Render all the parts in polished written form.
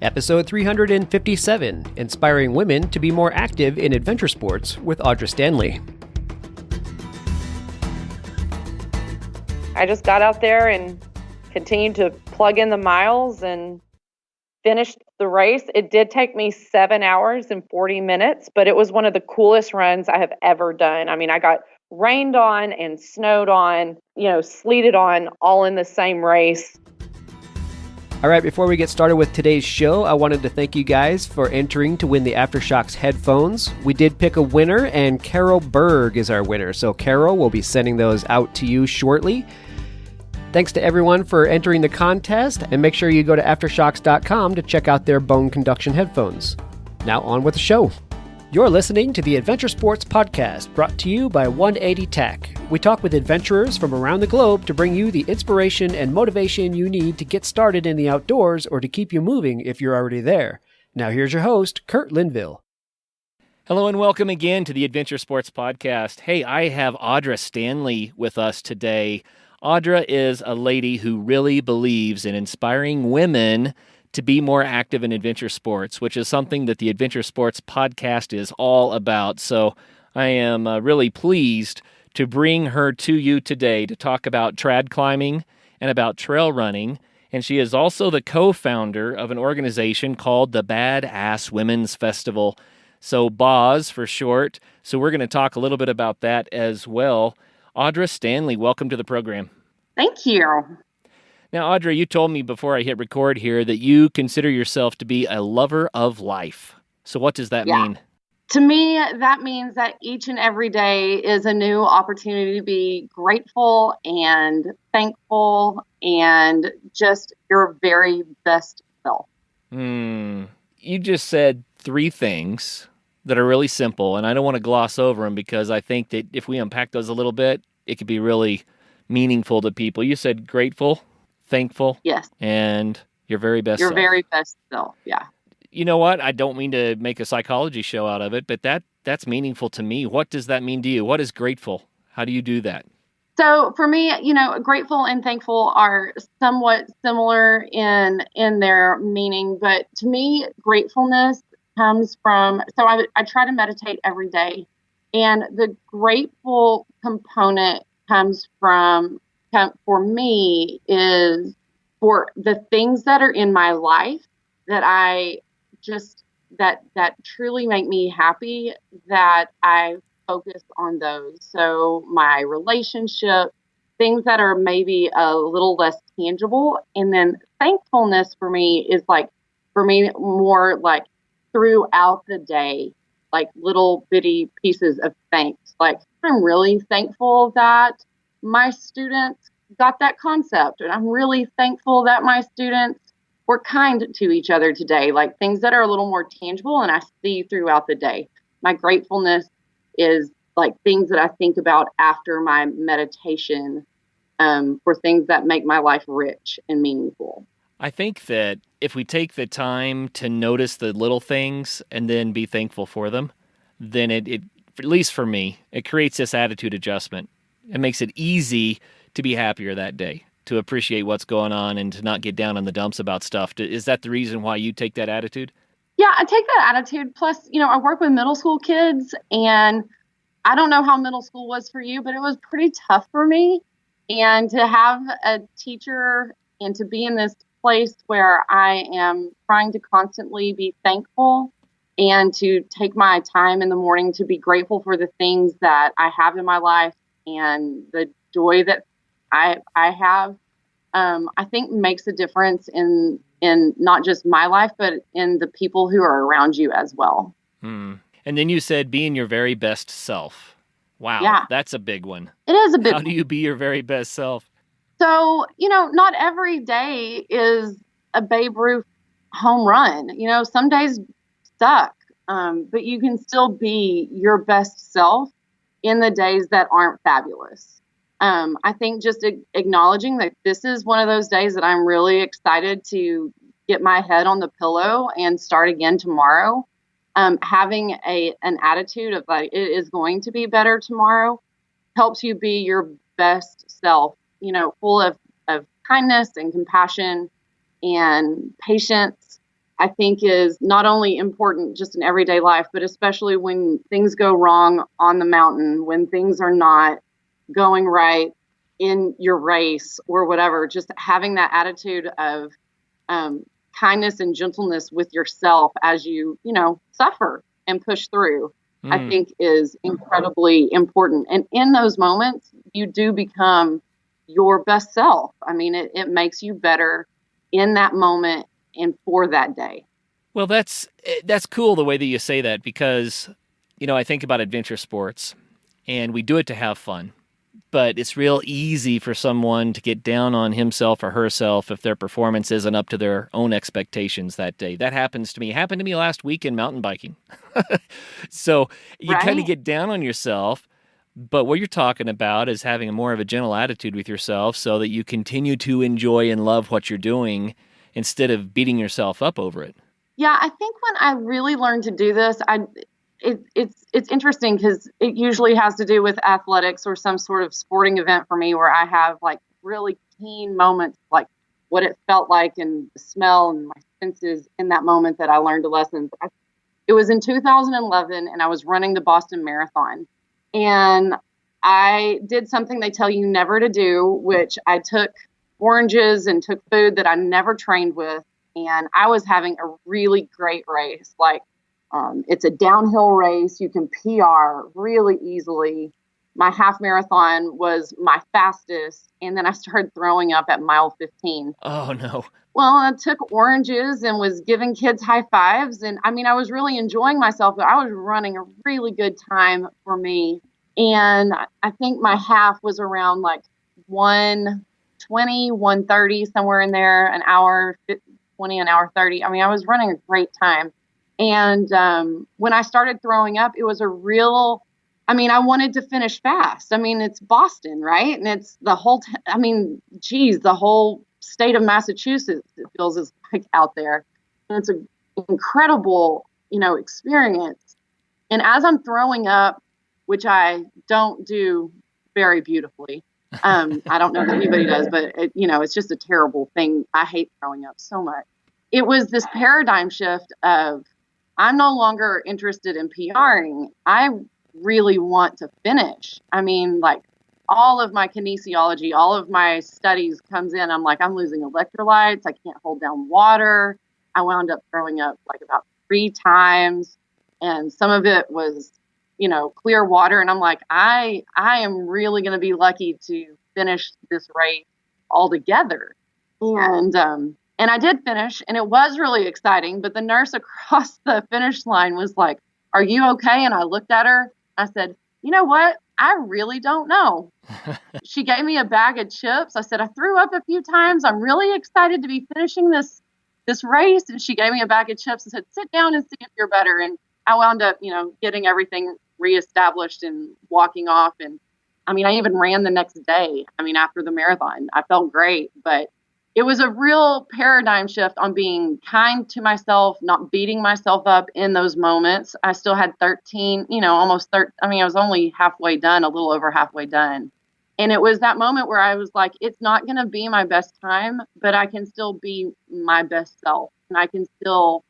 Episode 357, Inspiring Women to be More Active in Adventure Sports with Audra Stanley. I just got out there and continued to plug in the miles and finished the race. It did take me 7 hours and 40 minutes, but it was one of the coolest runs I have ever done. I mean, I got rained on and snowed on, sleeted on all in the same race. All right, before we get started with today's show, I wanted to thank you guys for entering to win the Aftershocks headphones. We did pick a winner, and Carol Berg is our winner. So Carol will be sending those out to you shortly. Thanks to everyone for entering the contest, and make sure you go to aftershocks.com to check out their bone conduction headphones. Now on with the show. You're listening to the Adventure Sports Podcast, brought to you by 180 Tech. We talk with adventurers from around the globe to bring you the inspiration and motivation you need to get started in the outdoors or to keep you moving if you're already there. Now here's your host, Kurt Linville. Hello and welcome again to the Adventure Sports Podcast. Hey, I have Audra Stanley with us today. Audra is a lady who really believes in inspiring women to be more active in adventure sports, which is something that the Adventure Sports Podcast is all about. So I am really pleased to bring her to you today to talk about trad climbing and about trail running. And she is also the co-founder of an organization called the Badass Women's Festival. So BAWS for short. So we're going to talk a little bit about that as well. Audra Stanley, welcome to the program. Thank you. Now, Audra, you told me before I hit record here that you consider yourself to be a lover of life. So what does that mean? To me, that means that each and every day is a new opportunity to be grateful and thankful and just your very best self. You just said three things that are really simple, and I don't want to gloss over them because I think that if we unpack those a little bit, it could be really meaningful to people. You said grateful, thankful, yes, and your very best your self. very best self, yeah. You know what? I don't mean to make a psychology show out of it, but that's meaningful to me. What does that mean to you? What is grateful? How do you do that? So for me, grateful and thankful are somewhat similar in their meaning, but to me, gratefulness comes from, I try to meditate every day, and the grateful component comes from, for me, is for the things that are in my life that I just, that truly make me happy, that I focus on those. So my relationship, things that are maybe a little less tangible. And then thankfulness for me is more like throughout the day, like little bitty pieces of thanks. Like, I'm really thankful that my students got that concept. And I'm really thankful that my students were kind to each other today, like things that are a little more tangible and I see throughout the day. My gratefulness is like things that I think about after my meditation, for things that make my life rich and meaningful. I think that if we take the time to notice the little things and then be thankful for them, then it at least for me, it creates this attitude adjustment. It makes it easy to be happier that day, to appreciate what's going on and to not get down in the dumps about stuff. Is that the reason why you take that attitude? Yeah, I take that attitude. Plus, I work with middle school kids, and I don't know how middle school was for you, but it was pretty tough for me. And to have a teacher and to be in this place where I am trying to constantly be thankful and to take my time in the morning to be grateful for the things that I have in my life and the joy that I have, I think makes a difference in not just my life, but in the people who are around you as well. And then you said being your very best self. Wow, yeah. That's a big one. It is a big one. How do you be your very best self? So, not every day is a Babe Ruth home run. Some days suck, but you can still be your best self in the days that aren't fabulous. I think just acknowledging that this is one of those days that I'm really excited to get my head on the pillow and start again tomorrow. Having an attitude of like, it is going to be better tomorrow helps you be your best self, full of kindness and compassion and patience I think is not only important just in everyday life, but especially when things go wrong on the mountain, when things are not going right in your race or whatever, just having that attitude of kindness and gentleness with yourself as you suffer and push through, I think is incredibly important. And in those moments, you do become your best self. I mean, it makes you better in that moment and for that day. Well, that's cool the way that you say that, because, I think about adventure sports and we do it to have fun, but it's real easy for someone to get down on himself or herself if their performance isn't up to their own expectations that day. That happens to me. It happened to me last week in mountain biking. So you kind of get down on yourself, but what you're talking about is having a more of a gentle attitude with yourself so that you continue to enjoy and love what you're doing instead of beating yourself up over it. Yeah, I think when I really learned to do this, it's interesting because it usually has to do with athletics or some sort of sporting event for me where I have like really keen moments, like what it felt like and the smell and my senses in that moment that I learned a lesson. It was in 2011 and I was running the Boston Marathon, and I did something they tell you never to do, which I took oranges and took food that I never trained with. And I was having a really great race. Like, it's a downhill race. You can PR really easily. My half marathon was my fastest. And then I started throwing up at mile 15. Oh, no. Well, I took oranges and was giving kids high fives. And I mean, I was really enjoying myself, but I was running a really good time for me. And I think my half was around like 1:20, 1:30, somewhere in there, an hour 20, an hour 30. I mean, I was running a great time. And when I started throwing up, it was a real, I wanted to finish fast. I mean, it's Boston, right? And it's the whole, the whole state of Massachusetts, it feels is like out there. And it's an incredible, experience. And as I'm throwing up, which I don't do very beautifully, I don't know if anybody does, but it's just a terrible thing. I hate throwing up so much. It was this paradigm shift of, I'm no longer interested in PRing. I really want to finish. I mean, like all of my kinesiology, all of my studies comes in. I'm like, I'm losing electrolytes. I can't hold down water. I wound up throwing up like about 3 times. And some of it was, clear water. And I'm like, I am really going to be lucky to finish this race altogether. And I did finish, and it was really exciting. But the nurse across the finish line was like, "Are you okay?" And I looked at her. I said, "You know what? I really don't know." She gave me a bag of chips. I said, "I threw up a few times. I'm really excited to be finishing this race." And she gave me a bag of chips and said, "Sit down and see if you're better." And I wound up, getting everything reestablished and walking off. And I even ran the next day. After the marathon, I felt great, but it was a real paradigm shift on being kind to myself, not beating myself up in those moments. I still had 13, almost 13. I was only halfway done, a little over halfway done. And it was that moment where I was like, it's not going to be my best time, but I can still be my best self. And I can still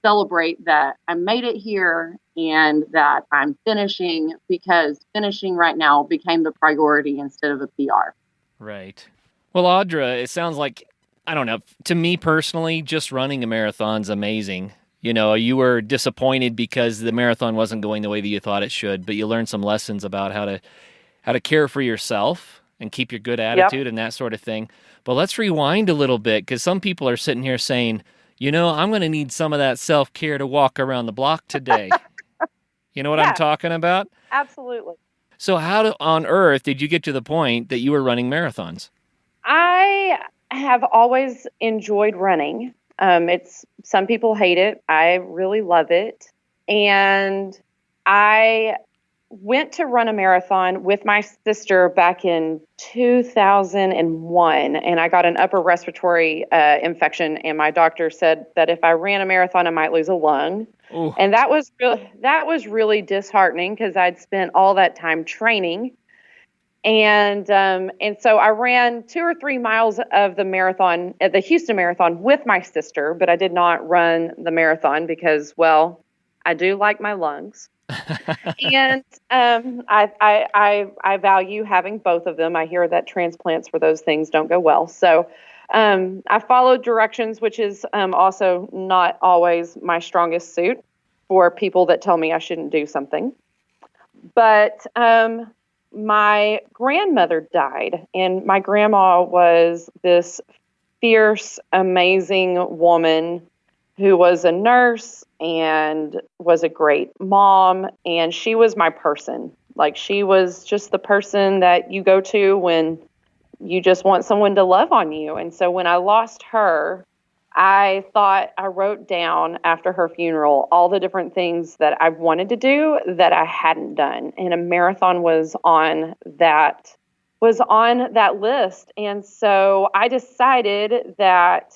celebrate that I made it here and that I'm finishing, because finishing right now became the priority instead of a PR. Right. Well, Audra, it sounds like, I don't know, to me personally, just running a marathon's amazing. You were disappointed because the marathon wasn't going the way that you thought it should, but you learned some lessons about how to care for yourself and keep your good attitude and that sort of thing. But let's rewind a little bit, because some people are sitting here saying, I'm going to need some of that self-care to walk around the block today. You know what I'm talking about? Absolutely. So how on earth did you get to the point that you were running marathons? I have always enjoyed running. Some people hate it. I really love it. And I went to run a marathon with my sister back in 2001, and I got an upper respiratory infection, and my doctor said that if I ran a marathon, I might lose a lung. Ooh. And that was really disheartening, because I'd spent all that time training. And so I ran 2 or 3 miles of the marathon, the Houston Marathon, with my sister, but I did not run the marathon because, well, I do like my lungs. And I value having both of them. I hear that transplants for those things don't go well. So I followed directions, which is also not always my strongest suit for people that tell me I shouldn't do something. But my grandmother died, and my grandma was this fierce, amazing woman who was a nurse and was a great mom, and she was my person. Like, she was just the person that you go to when you just want someone to love on you. And so when I lost her, I wrote down after her funeral all the different things that I wanted to do that I hadn't done. And a marathon was on that list. And so I decided that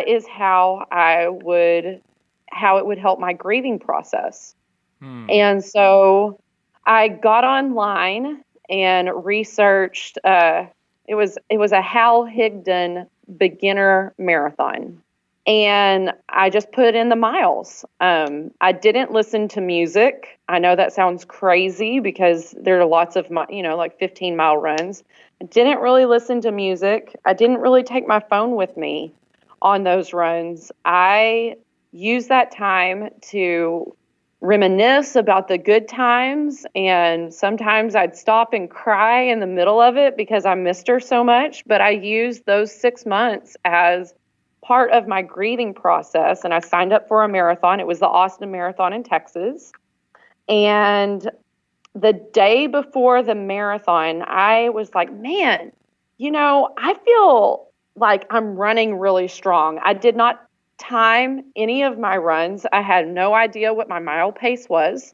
is how it would help my grieving process. And so I got online and researched, it was a Hal Higdon beginner marathon. And I just put in the miles. I didn't listen to music. I know that sounds crazy because there are lots of, like 15-mile runs. I didn't really listen to music. I didn't really take my phone with me on those runs. I used that time to reminisce about the good times, and sometimes I'd stop and cry in the middle of it because I missed her so much. But I used those 6 months as part of my grieving process, and I signed up for a marathon. It was the Austin Marathon in Texas. And the day before the marathon, I was like, man, I feel like I'm running really strong. I did not time any of my runs. I had no idea what my mile pace was.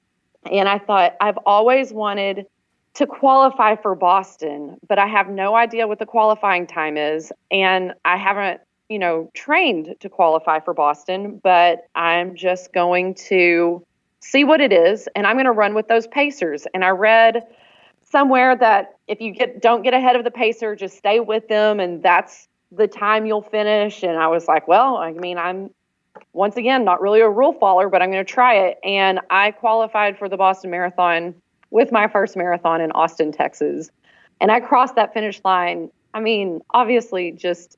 And I thought, I've always wanted to qualify for Boston, but I have no idea what the qualifying time is. And I haven't, trained to qualify for Boston, but I'm just going to see what it is. And I'm going to run with those pacers. And I read somewhere that if you don't get ahead of the pacer, just stay with them, and that's the time you'll finish. And I was like, well, I'm once again not really a rule follower, but I'm going to try it. And I qualified for the Boston Marathon with my first marathon in Austin, Texas. And I crossed that finish line. Obviously just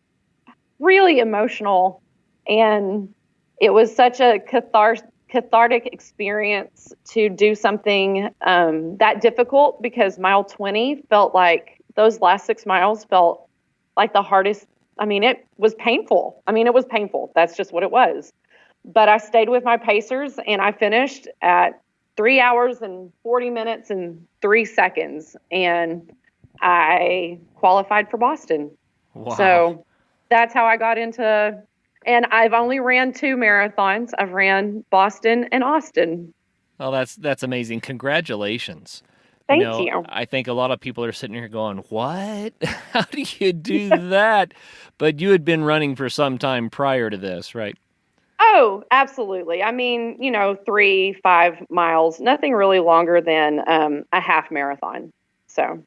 really emotional, and it was such a cathartic experience to do something that difficult, because mile 20 felt like, those last 6 miles felt like the hardest. It was painful. It was painful. That's just what it was. But I stayed with my pacers, and I finished at 3 hours and 40 minutes and 3 seconds. And I qualified for Boston. Wow. So that's how I got into, and I've only ran 2 marathons. I've ran Boston and Austin. Well, that's amazing. Congratulations. Thank you. I think a lot of people are sitting here going, what? How do you do that? But you had been running for some time prior to this, right? Oh, absolutely. 3-5 miles, nothing really longer than a half marathon. So.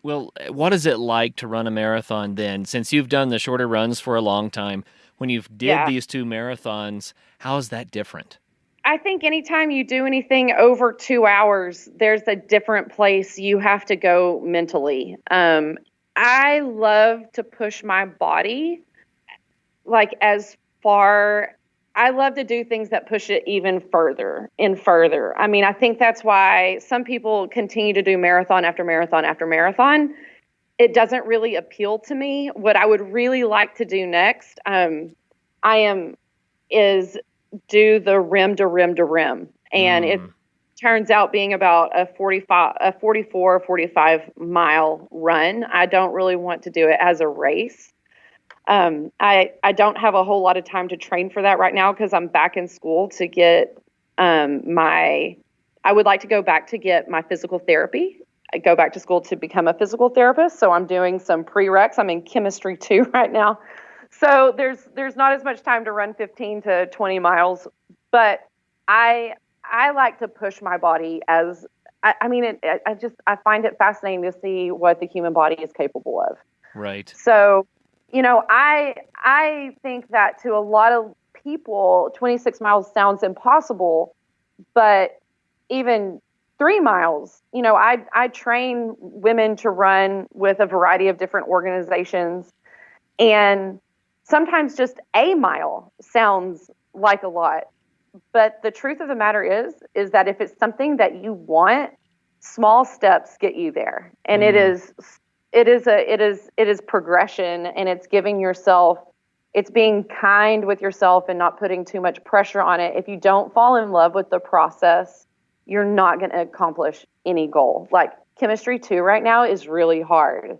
Well, what is it like to run a marathon then? Since you've done the shorter runs for a long time, when you've did these 2 marathons, how is that different? I think anytime you do anything over 2 hours, there's a different place you have to go mentally. I love to push my body I love to do things that push it even further and further. I think that's why some people continue to do marathon after marathon after marathon. It doesn't really appeal to me. What I would really like to do next, is do the rim to rim to rim. And it turns out being about a 45 mile run. I don't really want to do it as a race. I don't have a whole lot of time to train for that right now, because I'm back in school to get I would like to go back to get my physical therapy. I go back to school to become a physical therapist. So I'm doing some prereqs. I'm in chemistry 2 right now. So there's not as much time to run 15 to 20 miles, but I like to push my body as I find it fascinating to see what the human body is capable of. Right. So, I think that to a lot of people, 26 miles sounds impossible, but even 3 miles, I train women to run with a variety of different organizations, and sometimes just a mile sounds like a lot. But the truth of the matter is that if it's something that you want, small steps get you there. And it is progression, and it's giving yourself, it's being kind with yourself and not putting too much pressure on it. If you don't fall in love with the process, you're not going to accomplish any goal. Like chemistry 2 right now is really hard.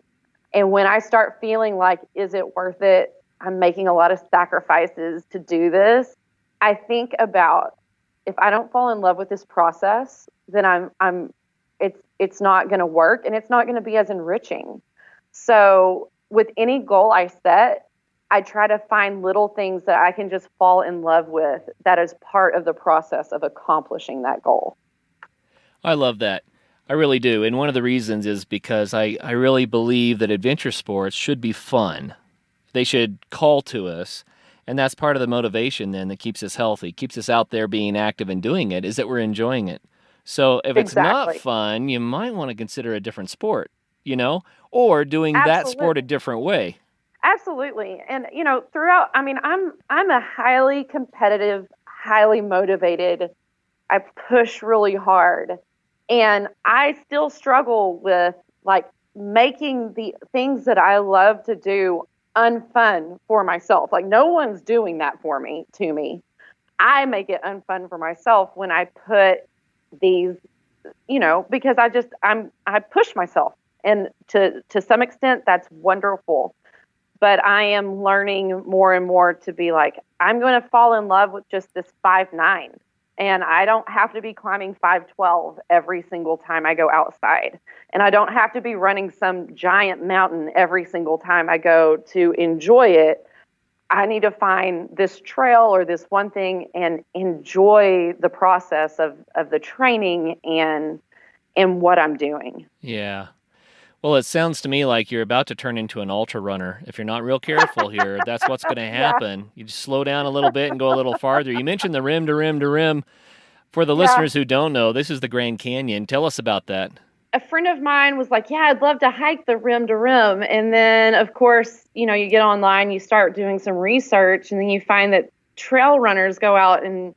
And when I start feeling like, is it worth it? I'm making a lot of sacrifices to do this. I think about, if I don't fall in love with this process, then it's not going to work, and it's not going to be as enriching. So with any goal I set, I try to find little things that I can just fall in love with that is part of the process of accomplishing that goal. I love that. I really do. And one of the reasons is because I really believe that adventure sports should be fun. They should call to us. And that's part of the motivation then that keeps us healthy, keeps us out there being active and doing it, is that we're enjoying it. So if it's not fun, you might want to consider a different sport, or doing that sport a different way. Absolutely. And, throughout, I'm a highly competitive, highly motivated, I push really hard. And I still struggle with making the things that I love to do unfun for myself. Like no one's doing that to me. I make it unfun for myself when I put these, because I push myself, and to some extent that's wonderful. But I am learning more and more to be like, I'm going to fall in love with just this 5'9", and I don't have to be climbing 512 every single time I go outside. And I don't have to be running some giant mountain every single time I go to enjoy it. I need to find this trail or this one thing and enjoy the process of the training and what I'm doing. Yeah. Well, it sounds to me like you're about to turn into an ultra runner. If you're not real careful here, that's what's going to happen. Yeah. You just slow down a little bit and go a little farther. You mentioned the rim to rim to rim. For the listeners who don't know, this is the Grand Canyon. Tell us about that. A friend of mine was like, I'd love to hike the rim to rim. And then, of course, you get online, you start doing some research, and then you find that trail runners go out and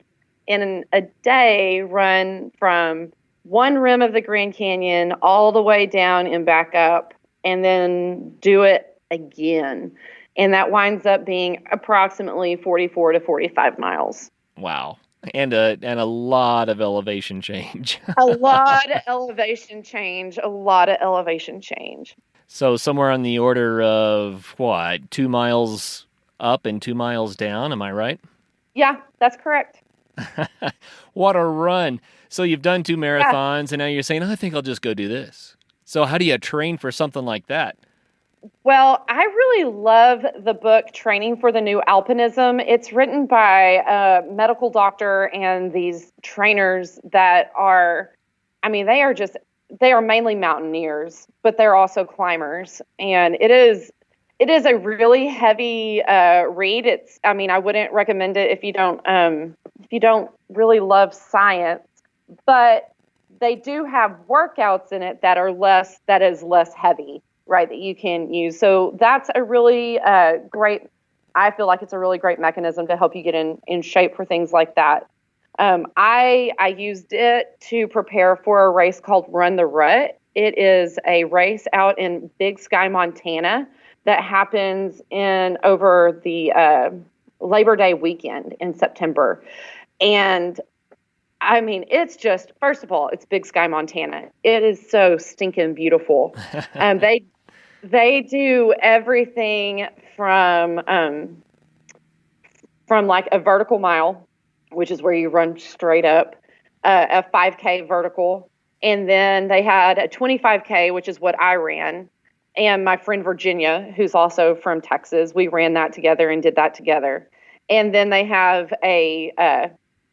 in a day run from one rim of the Grand Canyon all the way down and back up, and then do it again. And that winds up being approximately 44 to 45 miles. Wow. And a lot of elevation change. A lot of elevation change. So somewhere on the order of, 2 miles up and 2 miles down, am I right? Yeah, that's correct. What a run. So you've done 2 marathons, and now you're saying, I think I'll just go do this. So how do you train for something like that? Well, I really love the book Training for the New Alpinism. It's written by a medical doctor and these trainers that are, they are mainly mountaineers, but they're also climbers. And it is a really heavy read. I wouldn't recommend it if you don't really love science, but they do have workouts in it that is less heavy, right, that you can use. So that's a really great, I feel like it's a really great mechanism to help you get in shape for things like that. I used it to prepare for a race called Run the Rut. It is a race out in Big Sky, Montana that happens over the Labor Day weekend in September. And it's just, first of all, it's Big Sky, Montana. It is so stinking beautiful. They do everything from like a vertical mile, which is where you run straight up, a 5K vertical. And then they had a 25K, which is what I ran. And my friend Virginia, who's also from Texas, we ran that together and did that together. And then they have a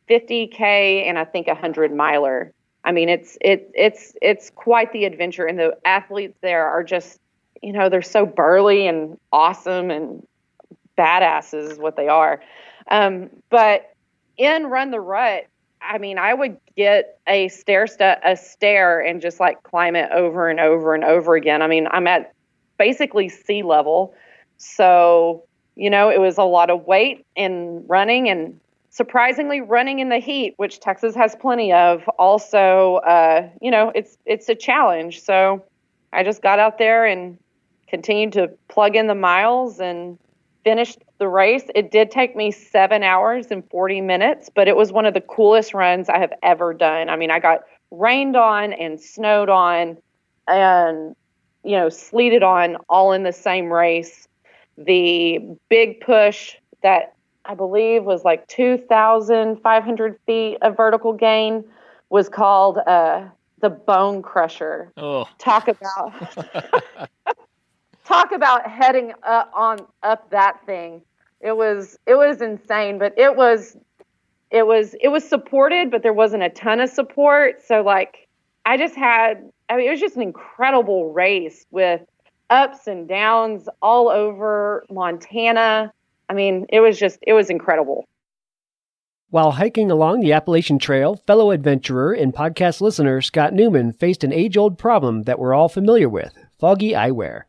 50K and I think 100 miler. I mean, it's quite the adventure, and the athletes there are just, they're so burly and awesome and badasses is what they are. But in Run the Rut, I mean, I would get a stair and just like climb it over and over and over again. I mean, I'm at basically sea level. So, it was a lot of weight and running, and surprisingly running in the heat, which Texas has plenty of. Also, it's a challenge. So I just got out there and continued to plug in the miles and finished the race. It did take me 7 hours and 40 minutes, but it was one of the coolest runs I have ever done. I mean, I got rained on and snowed on and, sleeted on all in the same race. The big push that I believe was like 2,500 feet of vertical gain was called the Bone Crusher. Oh, talk about heading up that thing. It was insane, but it was supported, but there wasn't a ton of support. So like it was just an incredible race with ups and downs all over Montana. I mean, it was incredible. While hiking along the Appalachian Trail, fellow adventurer and podcast listener Scott Newman faced an age-old problem that we're all familiar with, foggy eyewear.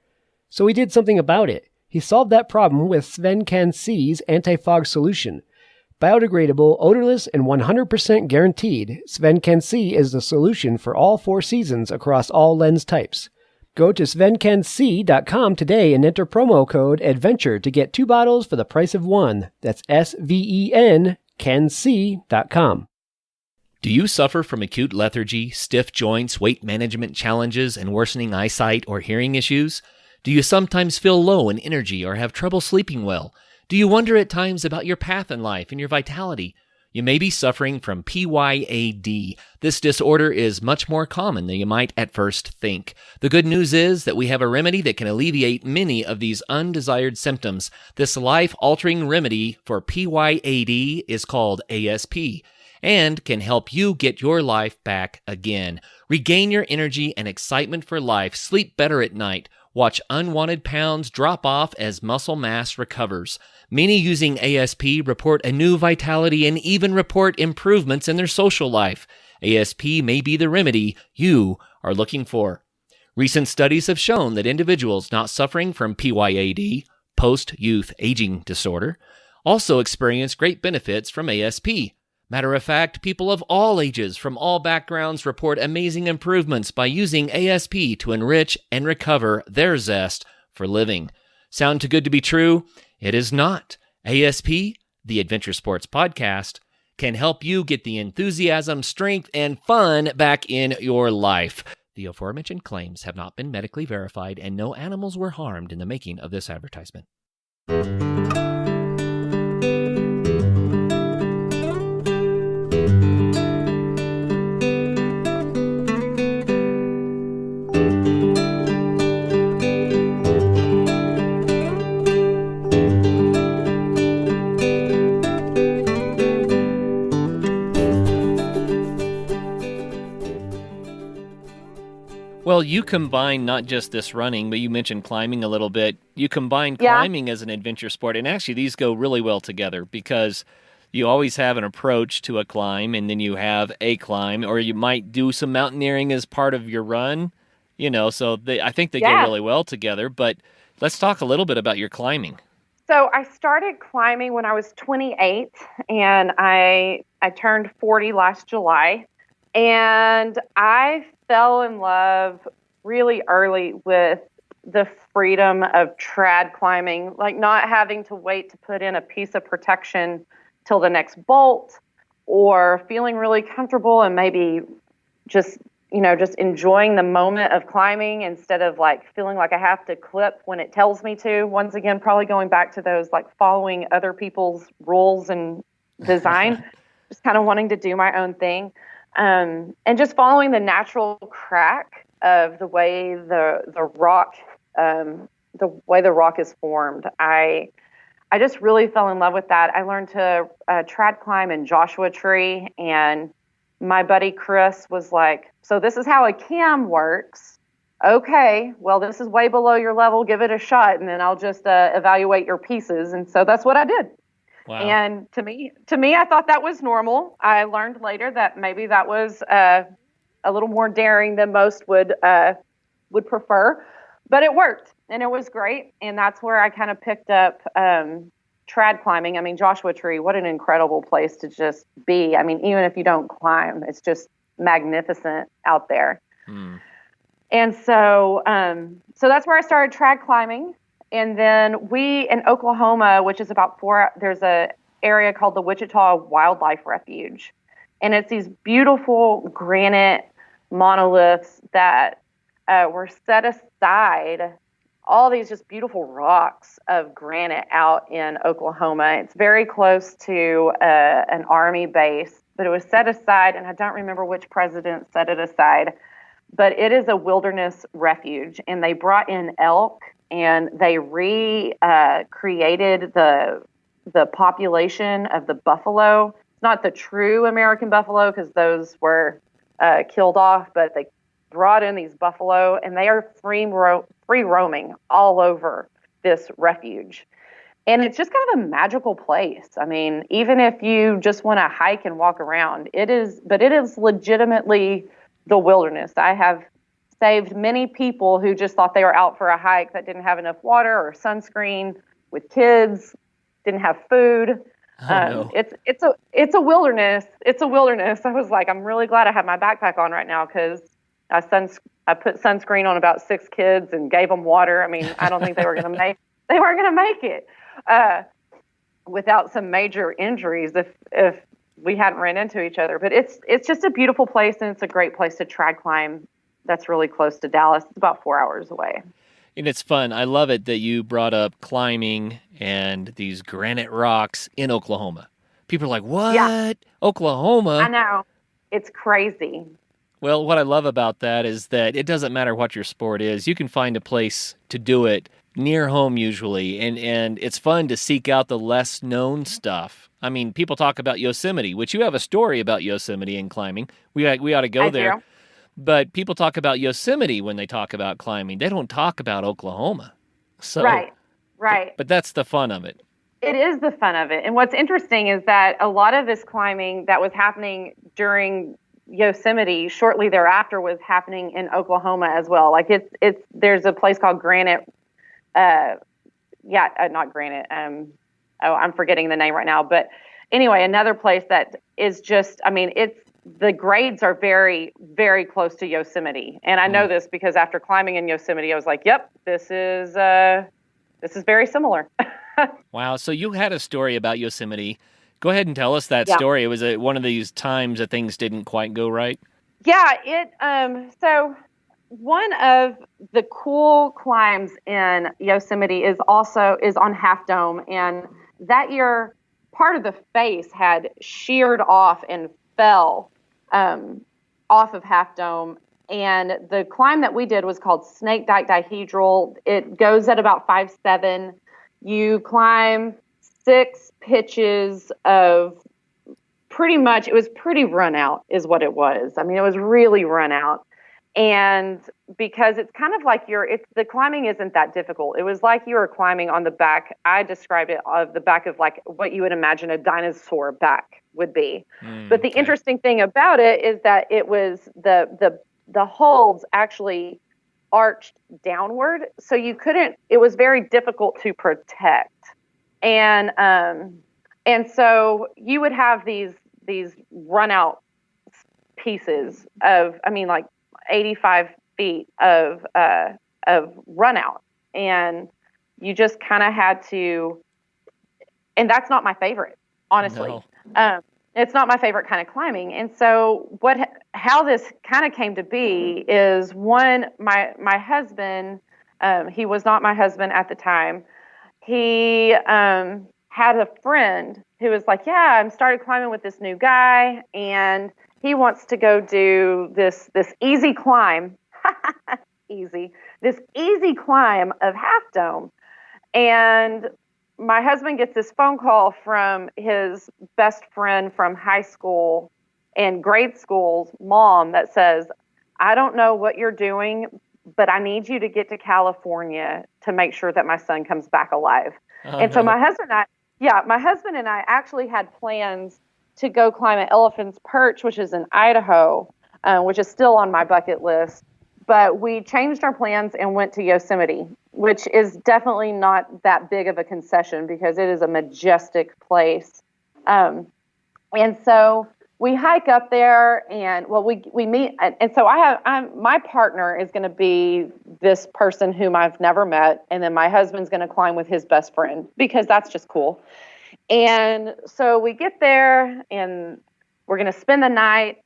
So he did something about it. He solved that problem with Sven Can C's anti-fog solution. Biodegradable, odorless, and 100% guaranteed, Sven Can C is the solution for all 4 seasons across all lens types. Go to svencanc.com today and enter promo code ADVENTURE to get 2 bottles for the price of 1. That's SVEN canc.com. Do you suffer from acute lethargy, stiff joints, weight management challenges, and worsening eyesight or hearing issues? Do you sometimes feel low in energy or have trouble sleeping well? Do you wonder at times about your path in life and your vitality? You may be suffering from PYAD. This disorder is much more common than you might at first think. The good news is that we have a remedy that can alleviate many of these undesired symptoms. This life-altering remedy for PYAD is called ASP and can help you get your life back again. Regain your energy and excitement for life. Sleep better at night. Watch unwanted pounds drop off as muscle mass recovers. Many using ASP report a new vitality and even report improvements in their social life. ASP may be the remedy you are looking for. Recent studies have shown that individuals not suffering from PYAD, post-youth aging disorder, also experience great benefits from ASP. Matter of fact, people of all ages from all backgrounds report amazing improvements by using ASP to enrich and recover their zest for living. Sound too good to be true? It is not. ASP, the Adventure Sports Podcast, can help you get the enthusiasm, strength, and fun back in your life. The aforementioned claims have not been medically verified, and no animals were harmed in the making of this advertisement. Well, you combine not just this running, but you mentioned climbing a little bit. You combine climbing as an adventure sport, and actually these go really well together because you always have an approach to a climb, and then you have a climb, or you might do some mountaineering as part of your run, so I think they go really well together. But let's talk a little bit about your climbing. So I started climbing when I was 28, and I turned 40 last July, and I fell in love really early with the freedom of trad climbing, like not having to wait to put in a piece of protection till the next bolt, or feeling really comfortable and maybe just enjoying the moment of climbing instead of like feeling like I have to clip when it tells me to. Once again, probably going back to those like following other people's rules and design, just kind of wanting to do my own thing. And just following the natural crack of the way the rock is formed. I just really fell in love with that. I learned to trad climb in Joshua Tree, and my buddy Chris was like, so this is how a cam works. Okay, well, this is way below your level. Give it a shot, and then I'll just evaluate your pieces. And so that's what I did. Wow. And to me, I thought that was normal. I learned later that maybe that was a little more daring than most would prefer, but it worked, and it was great. And that's where I kind of picked up trad climbing. I mean, Joshua Tree, what an incredible place to just be. I mean, even if you don't climb, it's just magnificent out there. And so that's where I started trad climbing. And then we in Oklahoma, which is about there's a area called the Wichita Wildlife Refuge. And it's these beautiful granite monoliths that were set aside, all these just beautiful rocks of granite out in Oklahoma. It's very close to an Army base, but it was set aside, and I don't remember which president set it aside, but it is a wilderness refuge. And they brought in elk, and they created the population of the buffalo. It's not the true American buffalo because those were killed off, but they brought in these buffalo, and they are free roaming all over this refuge. And it's just kind of a magical place. I mean, even if you just want to hike and walk around, it is legitimately the wilderness. I have saved many people who just thought they were out for a hike that didn't have enough water or sunscreen, with kids, didn't have food. No. It's a wilderness. It's a wilderness. I was like, I'm really glad I have my backpack on right now, because I put sunscreen on about 6 kids and gave them water. I mean, I don't think they weren't going to make it without some major injuries if we hadn't ran into each other. But it's just a beautiful place, and it's a great place to trad climb. That's really close to Dallas. It's about 4 hours away. And it's fun. I love it that you brought up climbing and these granite rocks in Oklahoma. People are like, what? Yeah. Oklahoma? I know. It's crazy. Well, what I love about that is that it doesn't matter what your sport is. You can find a place to do it near home usually, and it's fun to seek out the less known stuff. I mean, people talk about Yosemite, which you have a story about Yosemite and climbing. We ought to go there. But people talk about Yosemite when they talk about climbing. They don't talk about Oklahoma. So, Right. But that's the fun of it. It is the fun of it. And what's interesting is that a lot of this climbing that was happening during Yosemite shortly thereafter was happening in Oklahoma as well. Like there's a place called Granite. Not Granite. I'm forgetting the name right now. But anyway, another place that is just, I mean, the grades are very, very close to Yosemite. And I know this because after climbing in Yosemite, I was like, yep, this is very similar. Wow. So you had a story about Yosemite. Go ahead and tell us that story. It was one of these times that things didn't quite go right. Yeah, so one of the cool climbs in Yosemite is on Half Dome. And that year, part of the face had sheared off and fell off of Half Dome. And the climb that we did was called Snake Dyke Dihedral. It goes at about 5'7". You climb 6 pitches of it was pretty run out is what it was. I mean, it was really run out. And because it's kind of like the climbing isn't that difficult. It was like you were climbing on the back. I described it of the back of like what you would imagine a dinosaur back would be. But the interesting thing about it is that it was the holds actually arched downward. So it was very difficult to protect. And so you would have these run out pieces of, I mean, like 85 feet of run out. And you just kind of had to, and that's not my favorite, honestly. No. It's not my favorite kind of climbing. And so how this kind of came to be is my husband, he was not my husband at the time. He had a friend who was like, yeah, I started climbing with this new guy, and he wants to go do this easy climb, this easy climb of Half Dome. And my husband gets this phone call from his best friend from high school, in grade school's mom that says, I don't know what you're doing, but I need you to get to California to make sure that my son comes back alive. So my husband and I actually had plans to go climb at Elephant's Perch, which is in Idaho, which is still on my bucket list. But we changed our plans and went to Yosemite, which is definitely not that big of a concession because it is a majestic place. And so we hike up there, and we meet. And so my partner is going to be this person whom I've never met, and then my husband's going to climb with his best friend because that's just cool. And so we get there, and we're going to spend the night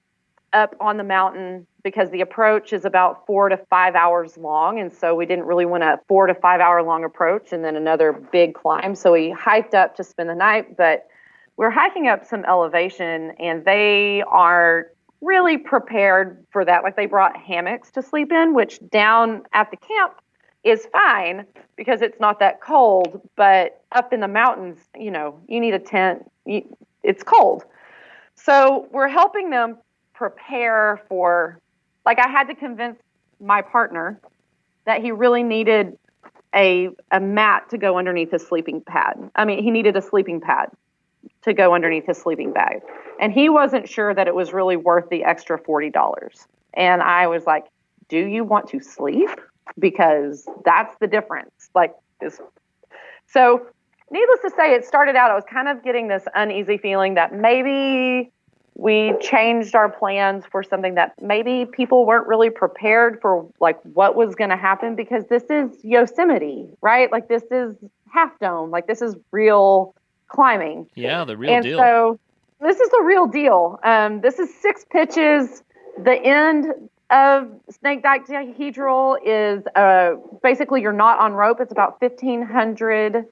up on the mountain because the approach is about 4 to 5 hours long. And so we didn't really want a 4 to 5 hour long approach and then another big climb. So we hiked up to spend the night, but we're hiking up some elevation, and they are really prepared for that. Like, they brought hammocks to sleep in, which down at the camp is fine because it's not that cold, but up in the mountains, you need a tent. It's cold. So we're helping them prepare for, like, I had to convince my partner that he really needed a mat to go underneath his sleeping pad. I mean, he needed a sleeping pad to go underneath his sleeping bag. And he wasn't sure that it was really worth the extra $40. And I was like, do you want to sleep? Because that's the difference. So needless to say, it started out, I was kind of getting this uneasy feeling that maybe we changed our plans for something that maybe people weren't really prepared for, like, what was going to happen, because this is Yosemite, right? Like, this is Half Dome. Like, this is real climbing. Yeah, the real deal. So this is the real deal. This is 6 pitches. The end of Snake Dyke Dihedral is basically you're not on rope. It's about 1,500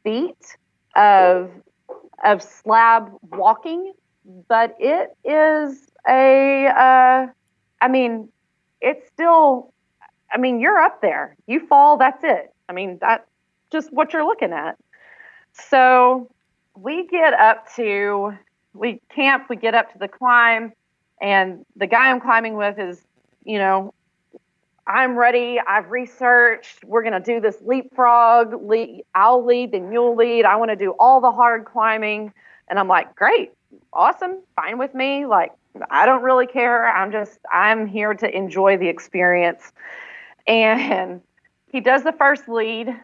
feet of slab walking. But it is it's still, you're up there. You fall, that's it. That's just what you're looking at. So we get up to the climb, and the guy I'm climbing with is, I'm ready. I've researched. We're going to do this leapfrog. I'll lead, then you'll lead. I want to do all the hard climbing. And I'm like, great. Awesome, fine with me. Like, I don't really care. I'm here to enjoy the experience. And he does the first lead,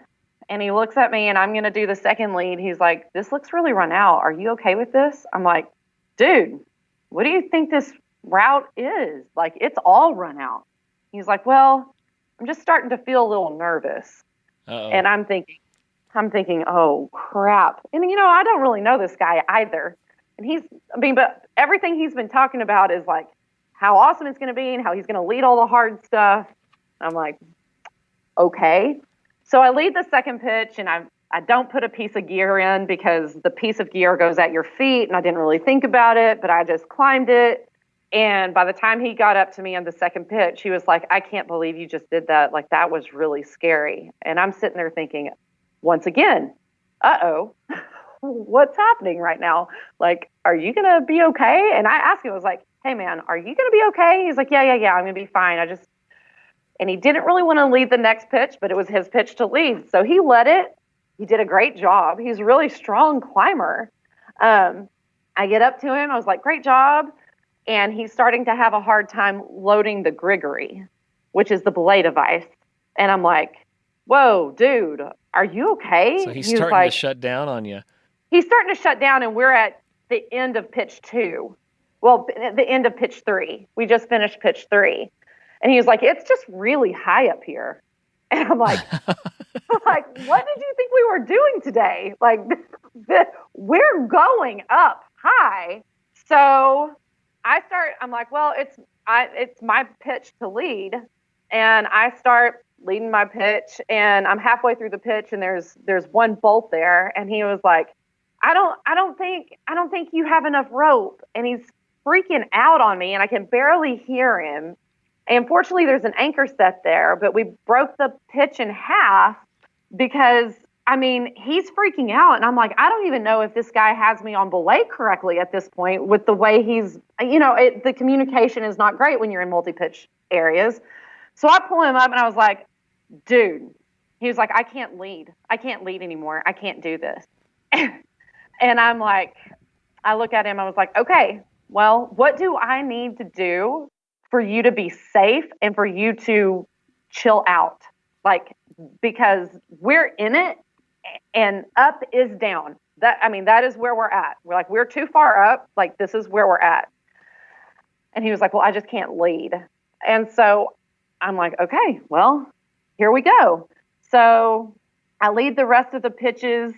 and he looks at me, and I'm going to do the second lead. He's like, this looks really run out. Are you okay with this? I'm like, dude, what do you think this route is? Like, it's all run out. He's like, well, I'm just starting to feel a little nervous. Uh-oh. And I'm thinking, oh crap. And I don't really know this guy either. And but everything he's been talking about is like how awesome it's going to be and how he's going to lead all the hard stuff. I'm like, okay. So I lead the second pitch, and I don't put a piece of gear in because the piece of gear goes at your feet, and I didn't really think about it, but I just climbed it. And by the time he got up to me on the second pitch, he was like, I can't believe you just did that. Like, that was really scary. And I'm sitting there thinking, once again, uh-oh. What's happening right now? Like, are you going to be okay? And I asked him, I was like, hey man, are you going to be okay? He's like, yeah, I'm going to be fine. And he didn't really want to lead the next pitch, but it was his pitch to lead. So he led it. He did a great job. He's a really strong climber. I get up to him. I was like, great job. And he's starting to have a hard time loading the Grigori, which is the belay device. And I'm like, whoa, dude, are you okay? So he's starting to shut down on you. He's starting to shut down, and we're at the end of pitch 2. Well, the end of pitch 3. We just finished pitch 3. And he was like, it's just really high up here. And I'm like, what did you think we were doing today? Like, we're going up high. So I'm like, well, it's my pitch to lead. And I start leading my pitch, and I'm halfway through the pitch, and there's one bolt there. And he was like, I don't think you have enough rope. And he's freaking out on me, and I can barely hear him. And fortunately, there's an anchor set there, but we broke the pitch in half because I mean, he's freaking out. And I'm like, I don't even know if this guy has me on belay correctly at this point with the way he's, the communication is not great when you're in multi-pitch areas. So I pull him up and I was like, dude, he was like, I can't lead. I can't lead anymore. I can't do this. And I'm like, I look at him. I was like, okay, well, what do I need to do for you to be safe and for you to chill out? Like, because we're in it and up is down. That is where we're at. We're like, we're too far up. Like, this is where we're at. And he was like, well, I just can't lead. And so I'm like, okay, well, here we go. So I lead the rest of the pitches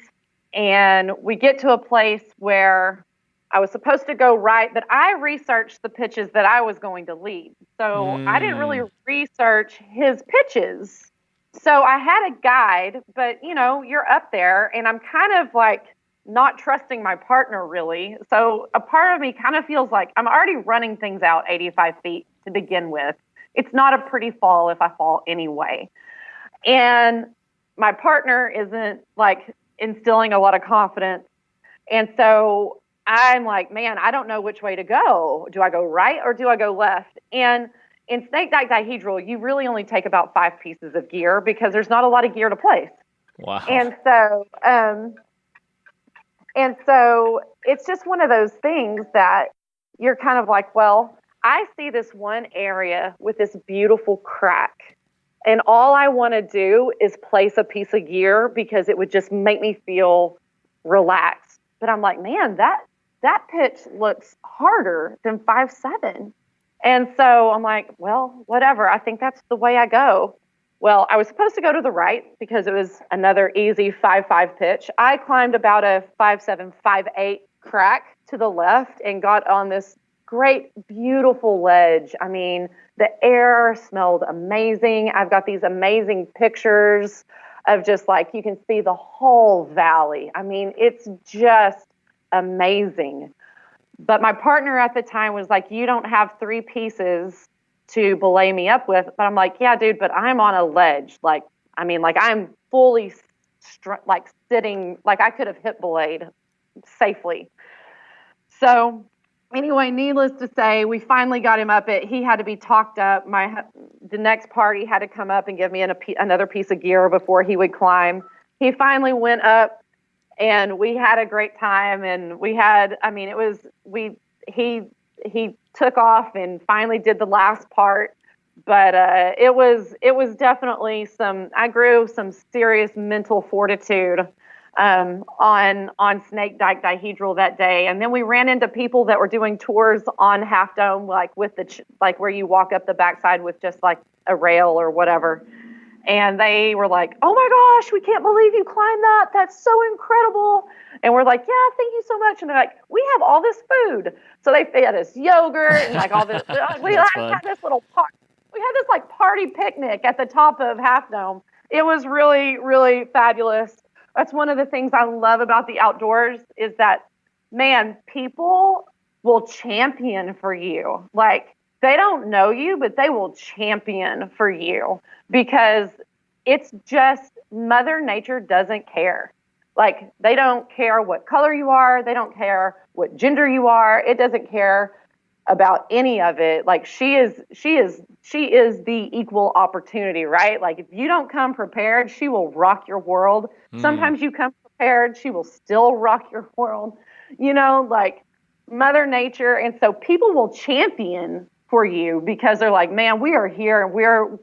and we get to a place where I was supposed to go right, but I researched the pitches that I was going to lead. So I didn't really research his pitches. So I had a guide, but you're up there and I'm kind of like not trusting my partner really. So a part of me kind of feels like I'm already running things out 85 feet to begin with. It's not a pretty fall if I fall anyway. And my partner isn't like instilling a lot of confidence. And so I'm like, man, I don't know which way to go. Do I go right or do I go left? And in snake dyke dihedral, you really only take about 5 pieces of gear because there's not a lot of gear to place. Wow. And so it's just one of those things that you're kind of like, well, I see this one area with this beautiful crack. And all I want to do is place a piece of gear because it would just make me feel relaxed. But I'm like, man, that pitch looks harder than 5.7. And so I'm like, well, whatever. I think that's the way I go. Well, I was supposed to go to the right because it was another easy 5.5 pitch. I climbed about a 5.7, 5.8 crack to the left and got on this great, beautiful ledge. I mean, the air smelled amazing. I've got these amazing pictures of just like, you can see the whole valley. I mean, it's just amazing. But my partner at the time was like, you don't have 3 pieces to belay me up with. But I'm like, yeah, dude, but I'm on a ledge. Like, I mean, like I'm fully sitting, like I could have hit belayed safely. So anyway, needless to say, we finally got him up. He had to be talked up. The next party had to come up and give me another piece of gear before he would climb. He finally went up, and we had a great time. And he took off and finally did the last part. But it was definitely I grew some serious mental fortitude on snake dyke dihedral that day. And then we ran into people that were doing tours on Half Dome, like with like where you walk up the backside with just like a rail or whatever. And they were like, oh my gosh, we can't believe you climbed that. That's so incredible. And we're like, yeah, thank you so much. And they're like, we have all this food. So they fed us yogurt and like all this. We had this little we had this like party picnic at the top of Half Dome. It was really, really fabulous. That's one of the things I love about the outdoors is that, man, people will champion for you. Like, they don't know you, but they will champion for you because it's just Mother Nature doesn't care. Like, they don't care what color you are. They don't care what gender you are. It doesn't care about any of it. Like, she is the equal opportunity, right? Like, if you don't come prepared, she will rock your world. Sometimes you come prepared, she will still rock your world, like Mother Nature. And so people will champion for you because they're like, man, we are here and we're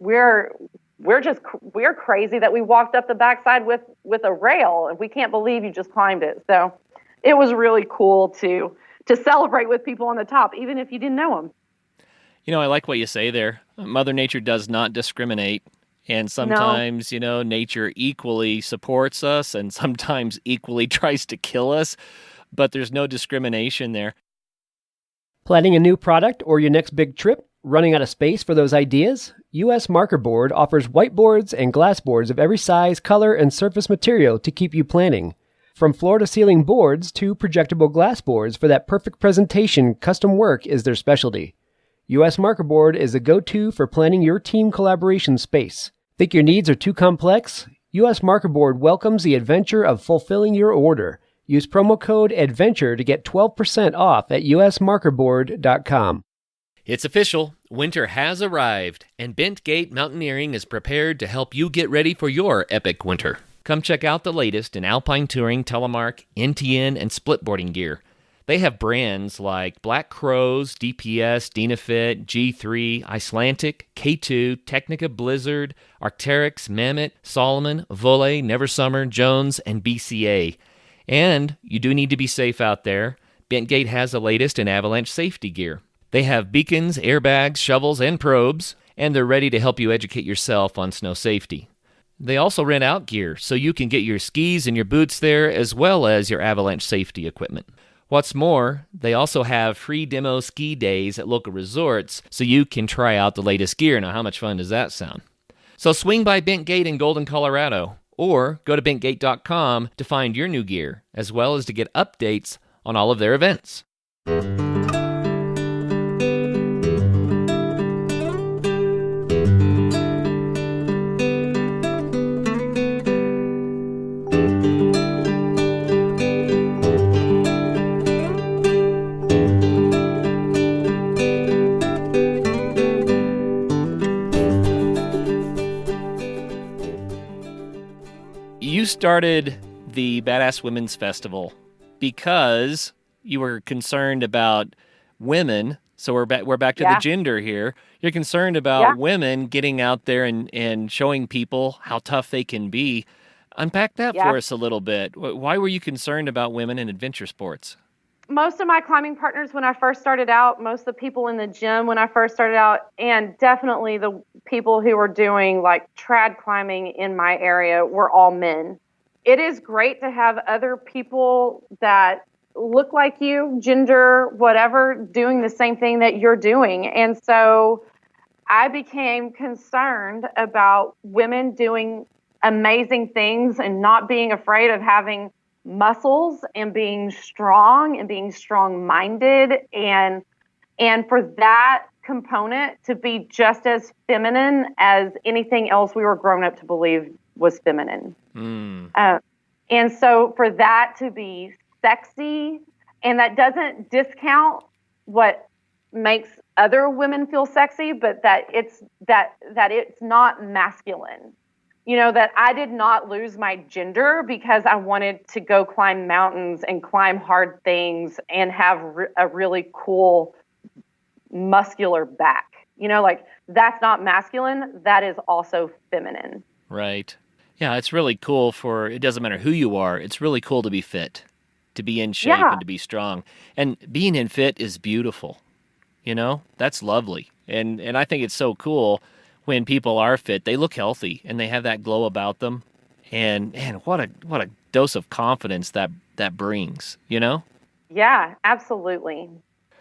crazy that we walked up the backside with a rail and we can't believe you just climbed it. So it was really cool to celebrate with people on the top, even if you didn't know them. I like what you say there. Mother Nature does not discriminate. And sometimes, nature equally supports us and sometimes equally tries to kill us, but there's no discrimination there. Planning a new product or your next big trip? Running out of space for those ideas? US Marker Board offers whiteboards and glass boards of every size, color, and surface material to keep you planning. From floor-to-ceiling boards to projectable glass boards for that perfect presentation, custom work is their specialty. US Marker Board is the go-to for planning your team collaboration space. Think your needs are too complex? U.S. Marker Board welcomes the adventure of fulfilling your order. Use promo code ADVENTURE to get 12% off at usmarkerboard.com. It's official. Winter has arrived, and Bendgate Mountaineering is prepared to help you get ready for your epic winter. Come check out the latest in alpine touring, telemark, NTN, and splitboarding gear. They have brands like Black Crows, DPS, Dynafit, G3, Icelantic, K2, Technica Blizzard, Arc'teryx, Mammoth, Solomon, Volley, Neversummer, Jones, and BCA. And you do need to be safe out there. Bendgate has the latest in avalanche safety gear. They have beacons, airbags, shovels, and probes, and they're ready to help you educate yourself on snow safety. They also rent out gear, so you can get your skis and your boots there, as well as your avalanche safety equipment. What's more, they also have free demo ski days at local resorts, so you can try out the latest gear. Now, how much fun does that sound? So swing by Bendgate in Golden, Colorado, or go to bendgate.com to find your new gear, as well as to get updates on all of their events. You started the Badass Women's Festival because you were concerned about women. So we're back to the gender here. You're concerned about women getting out there and showing people how tough they can be. Unpack that for us a little bit. Why were you concerned about women in adventure sports? Most of my climbing partners when I first started out, most of the people in the gym when I first started out, and definitely the people who were doing like trad climbing in my area were all men. It is great to have other people that look like you, gender, whatever, doing the same thing that you're doing. And so I became concerned about women doing amazing things and not being afraid of having muscles and being strong-minded and for that component to be just as feminine as anything else we were grown up to believe was feminine. And so for that to be sexy, and that doesn't discount what makes other women feel sexy, but that it's not masculine. You know, that I did not lose my gender because I wanted to go climb mountains and climb hard things and have a really cool muscular back. You know, like that's not masculine. That is also feminine. Right. Yeah, it's really cool it doesn't matter who you are. It's really cool to be fit, to be in shape and to be strong. And being in fit is beautiful. You know, that's lovely. And I think it's so cool when people are fit, they look healthy and they have that glow about them. And what a dose of confidence that brings, you know? Yeah, absolutely.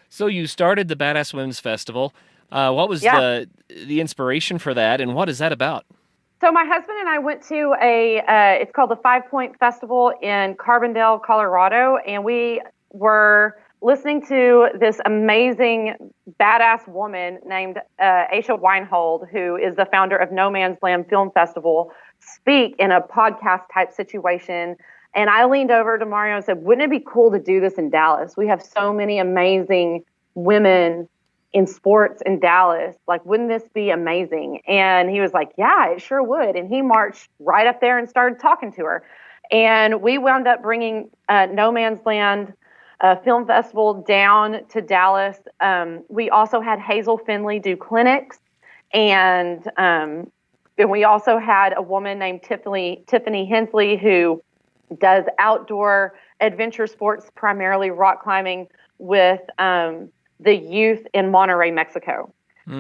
So you started the Badass Women's Festival. What was the inspiration for that, and what is that about? So my husband and I went to it's called the 5 Point Festival in Carbondale, Colorado, and we were listening to this amazing badass woman named Aisha Weinhold, who is the founder of No Man's Land Film Festival, speak in a podcast type situation. And I leaned over to Mario and said, wouldn't it be cool to do this in Dallas? We have so many amazing women in sports in Dallas. Like, wouldn't this be amazing? And he was like, yeah, it sure would. And he marched right up there and started talking to her. And we wound up bringing No Man's Land Film Festival down to Dallas. We also had Hazel Finley do clinics, and we also had a woman named Tiffany Hensley who does outdoor adventure sports, primarily rock climbing, with the youth in Monterrey, Mexico,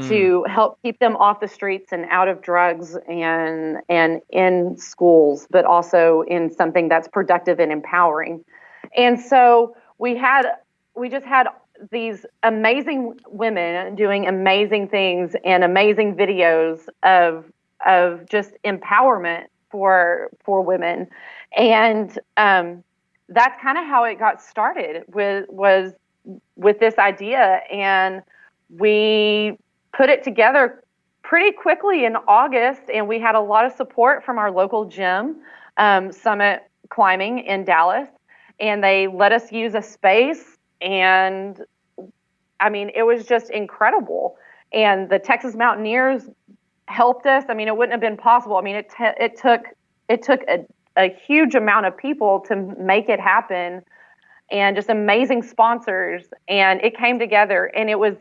to help keep them off the streets and out of drugs and in schools, but also in something that's productive and empowering. And so we just had these amazing women doing amazing things and amazing videos of just empowerment for women. And that's kind of how it got started with this idea. And we put it together pretty quickly in August, and we had a lot of support from our local gym, Summit Climbing in Dallas, and they let us use a space, and I mean, it was just incredible. And the Texas Mountaineers helped us. I mean, it wouldn't have been possible. I mean, it took a huge amount of people to make it happen, and just amazing sponsors, and it came together, and it was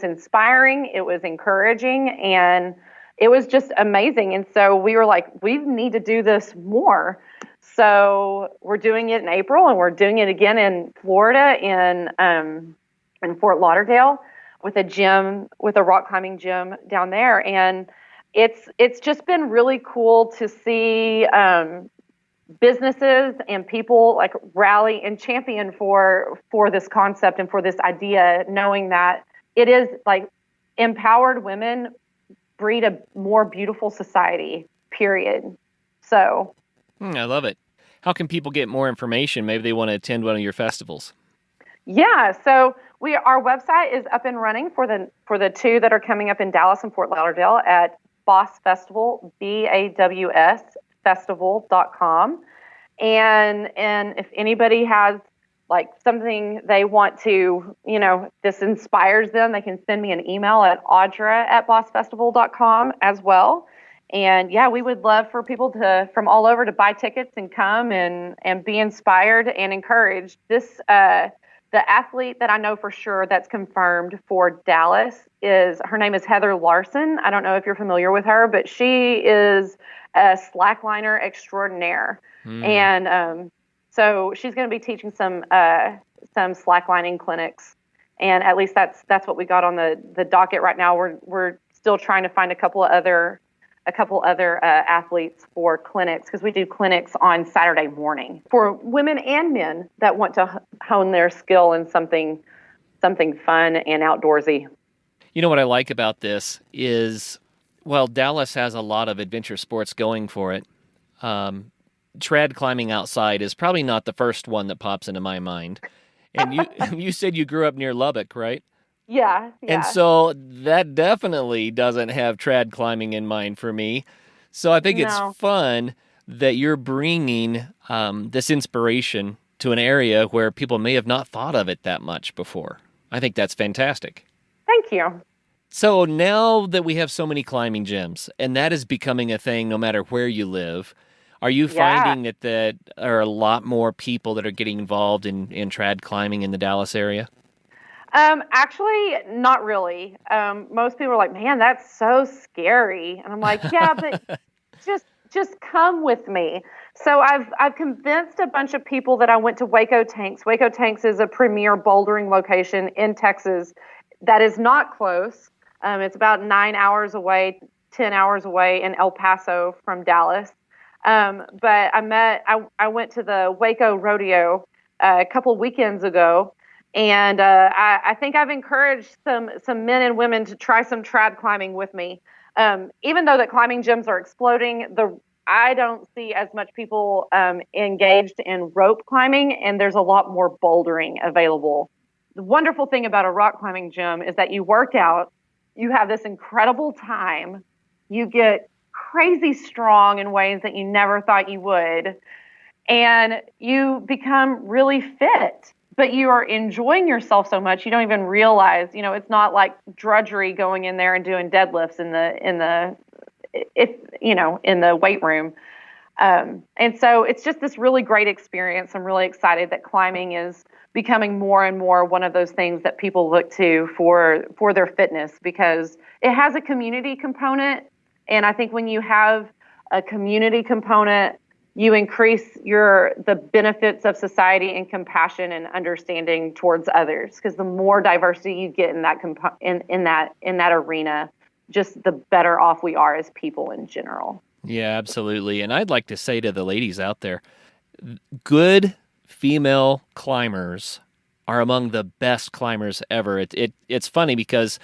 inspiring, it was encouraging, and it was just amazing. And so we were like, we need to do this more. So we're doing it in April, and we're doing it again in Florida, in Fort Lauderdale, with a rock climbing gym down there. And it's just been really cool to see businesses and people like rally and champion for this concept and for this idea, knowing that it is like empowered women breed a more beautiful society, period. So I love it. How can people get more information? Maybe they want to attend one of your festivals. Yeah, so our website is up and running for the two that are coming up in Dallas and Fort Lauderdale at BAWS Festival, BAWS festival.com. And if anybody has like something they want to, this inspires them, they can send me an email at audra@bawsfestival.com as well. And yeah, we would love for people from all over to buy tickets and come and be inspired and encouraged. The athlete that I know for sure that's confirmed for Dallas her name is Heather Larson. I don't know if you're familiar with her, but she is a slackliner extraordinaire. And so she's going to be teaching some slacklining clinics. And at least that's what we got on the docket right now. We're still trying to find a couple other athletes for clinics, because we do clinics on Saturday morning for women and men that want to hone their skill in something fun and outdoorsy. You know what I like about this is, well, Dallas has a lot of adventure sports going for it. Trad climbing outside is probably not the first one that pops into my mind. And you said you grew up near Lubbock, right? Yeah. And so that definitely doesn't have trad climbing in mind for me. So I think it's fun that you're bringing this inspiration to an area where people may have not thought of it that much before. I think that's fantastic. Thank you. So now that we have so many climbing gyms, and that is becoming a thing no matter where you live, are you finding that there are a lot more people that are getting involved in trad climbing in the Dallas area? Actually, not really. Most people are like, man, that's so scary. And I'm like, yeah, but just come with me. So I've convinced a bunch of people that I went to Waco Tanks. Waco Tanks is a premier bouldering location in Texas that is not close. It's about 9 hours away, 10 hours away in El Paso from Dallas. But I went to the Waco Rodeo a couple weekends ago. And I think I've encouraged some men and women to try some trad climbing with me. Even though the climbing gyms are exploding, I don't see as much people engaged in rope climbing, and there's a lot more bouldering available. The wonderful thing about a rock climbing gym is that you work out, you have this incredible time, you get crazy strong in ways that you never thought you would, and you become really fit. But you are enjoying yourself so much you don't even realize. It's not like drudgery going in there and doing deadlifts in the weight room. And so it's just this really great experience. I'm really excited that climbing is becoming more and more one of those things that people look to for their fitness, because it has a community component. And I think when you have a community component, you increase the benefits of society and compassion and understanding towards others. Because the more diversity you get in that in that arena, just the better off we are as people in general. Yeah, absolutely. And I'd like to say to the ladies out there, good female climbers are among the best climbers ever. It's funny because